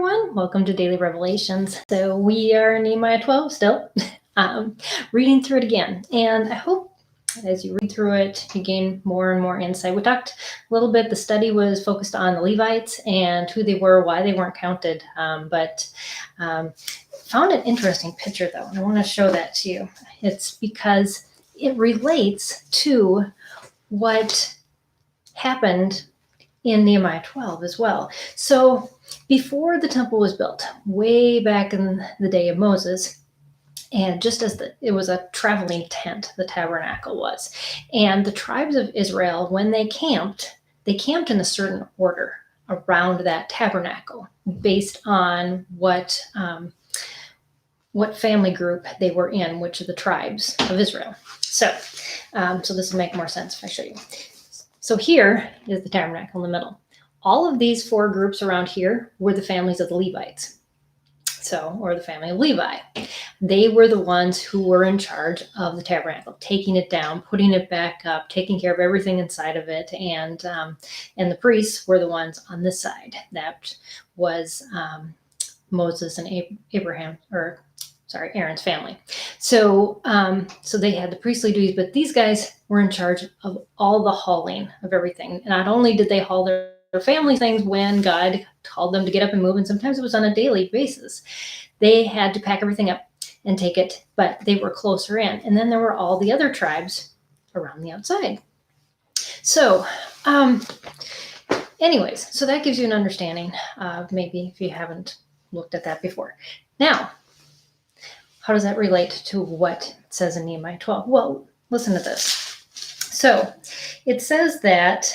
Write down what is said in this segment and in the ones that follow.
everyone. Welcome to Daily Revelations. So we are in Nehemiah 12 still, reading through it again. And I hope as you read through it, you gain more and more insight. We talked a little bit, the study was focused on the Levites and who they were, why they weren't counted. But found an interesting picture though, and I want to show that to you. It's because it relates to what happened in Nehemiah 12 as well. So before the temple was built, way back in the day of Moses, and just as it was a traveling tent, the tabernacle was. And the tribes of Israel, when they camped in a certain order around that tabernacle based on what family group they were in, which of the tribes of Israel. So this will make more sense if I show you. So here is the tabernacle in the middle. All of these four groups around here were the families of the Levites. Or the family of Levi. They were the ones who were in charge of the tabernacle, taking it down, putting it back up, taking care of everything inside of it. And the priests were the ones on this side. That was Moses and Aaron's family. So they had the priestly duties, but these guys were in charge of all the hauling of everything. Not only did they haul their family things when God called them to get up and move, and sometimes it was on a daily basis, they had to pack everything up and take it, but they were closer in. And then there were all the other tribes around the outside. So anyways, so that gives you an understanding of maybe if you haven't looked at that before. Now, how does that relate to what it says in Nehemiah 12? Well, listen to this. So it says that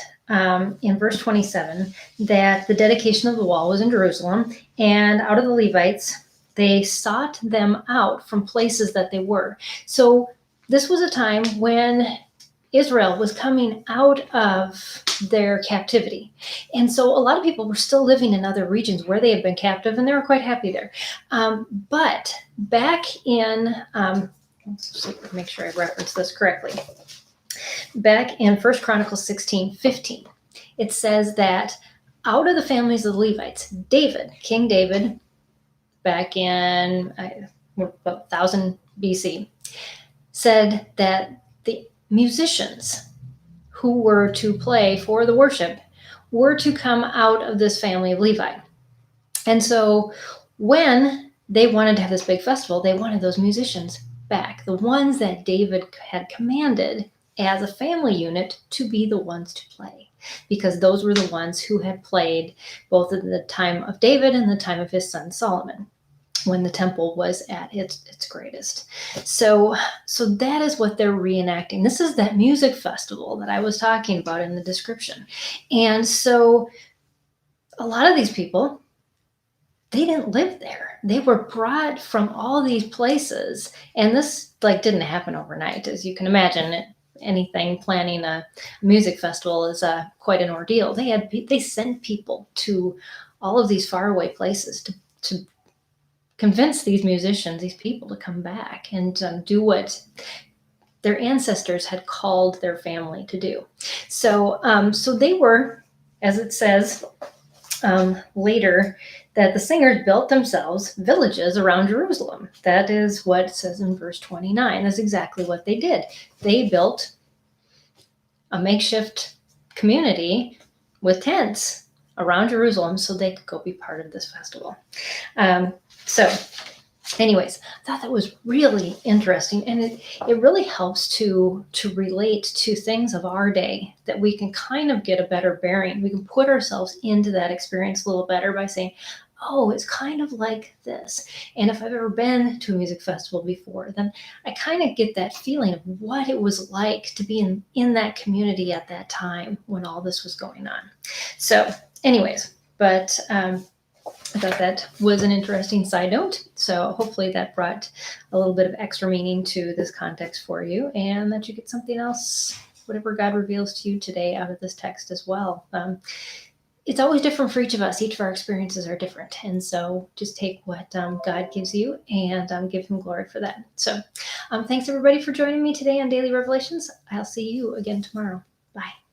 in verse 27 that the dedication of the wall was in Jerusalem, and out of the Levites, they sought them out from places that they were. So this was a time when Israel was coming out of their captivity. And so a lot of people were still living in other regions where they had been captive, and they were quite happy there. But back in, make sure I reference this correctly. Back in 1 Chronicles 16:15, it says that out of the families of the Levites, King David, back in about 1000 BC, said that the musicians who were to play for the worship were to come out of this family of Levi. And so when they wanted to have this big festival, they wanted those musicians back, the ones that David had commanded as a family unit to be the ones to play, because those were the ones who had played both in the time of David and the time of his son Solomon, when the temple was at its greatest. So that is what they're reenacting. This is that music festival that I was talking about in the description. And so a lot of these people, they didn't live there. They were brought from all these places. And this didn't happen overnight, as you can imagine. Planning a music festival is quite an ordeal. They sent people to all of these faraway places to convince these musicians, these people, to come back and do what their ancestors had called their family to do. So they were, as it says later, that the singers built themselves villages around Jerusalem. That is what it says in verse 29. That's exactly what they did. They built a makeshift community with tents around Jerusalem so they could go be part of this festival. Anyways, I thought that was really interesting, and it really helps to relate to things of our day, that we can kind of get a better bearing. We can put ourselves into that experience a little better by saying, oh, it's kind of like this. And if I've ever been to a music festival before, then I kind of get that feeling of what it was like to be in that community at that time when all this was going on. So anyways, but I thought that was an interesting side note. So hopefully that brought a little bit of extra meaning to this context for you, and that you get something else, whatever God reveals to you today, out of this text as well. It's always different for each of us. Each of our experiences are different. And so just take what God gives you and give him glory for that. So thanks everybody for joining me today on Daily Revelations. I'll see you again tomorrow. Bye.